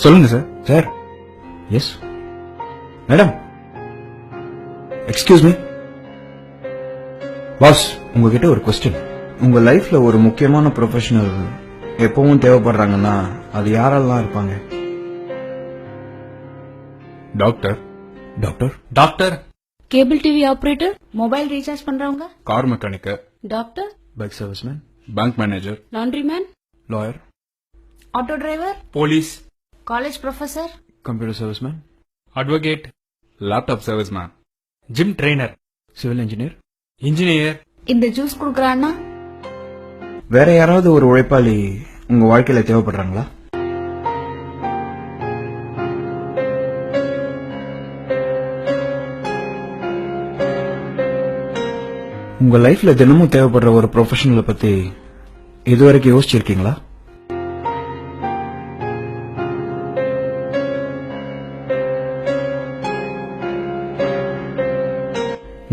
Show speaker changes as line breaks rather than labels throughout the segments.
சொல்லுங்க sir.
Sir. Yes madam. Excuse me pass, உங்ககிட்ட ஒரு கொஸ்டின். உங்க லைஃப்ல ஒரு முக்கியமான ப்ரொஃபஷனல் எப்பவும் தேவைப்படுறாங்கன்னா அது யாரெல்லாம் இருப்பாங்க?
Doctor.
Doctor.
Doctor.
Cable TV operator, mobile recharge பண்றவங்க,
car mechanic.
Doctor,
bike serviceman,
bank manager,
laundry man,
lawyer,
auto driver,
police,
college professor,
computer serviceman,
advocate, laptop serviceman, gym trainer,
civil engineer,
engineer.
இந்த juice குடுக்கறான்னா
வேற யாராவது ஒரு உழைப்பாளி உங்க வாழ்க்கையில தேவைப்படுறாங்களா? உங்க லைஃப்ல தினமும் தேவைப்படுற ஒரு ப்ரொஃபஷனலை பத்தி இதுவரைக்கும் யோசிச்சிருக்கீங்களா?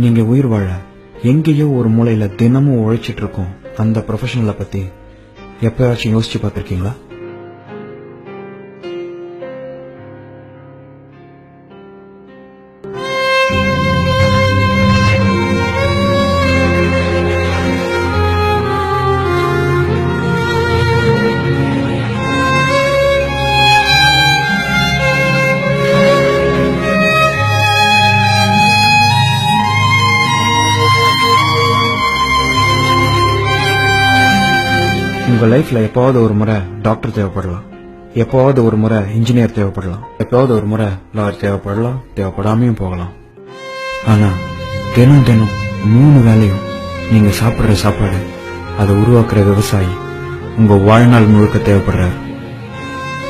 நீங்க உயிர் வாழ எங்கேயோ ஒரு மூலையில தினமும் உழைச்சிட்டு இருக்கோம் அந்த ப்ரொஃபஷனலை பத்தி எப்பயாச்சும் யோசிச்சு பார்த்திருக்கீங்களா? உங்க லைஃப்ல எப்பாவது ஒரு முறை டாக்டர் தேவைப்படலாம், எப்பாவது ஒரு முறை இன்ஜினியர் தேவைப்படலாம், எப்பாவது ஒரு முறை லாயர் தேவைப்படலாம், தேவைப்படாமையும் போகலாம். ஆனா தினம் தினம் 3 வேளையும் நீங்க சாப்பிடுற சாப்பாடு அதை உருவாக்குற விவசாயி உங்க வாழ்நாள் முழுக்க தேவைப்படுறாரு.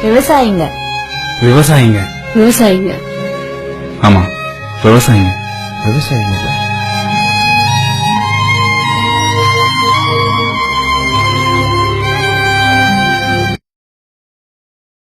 விவசாயிங்க.
விவசாயிங்க.
விவசாயிங்க.
ஆமா, விவசாயிங்க.
விவசாயிங்க.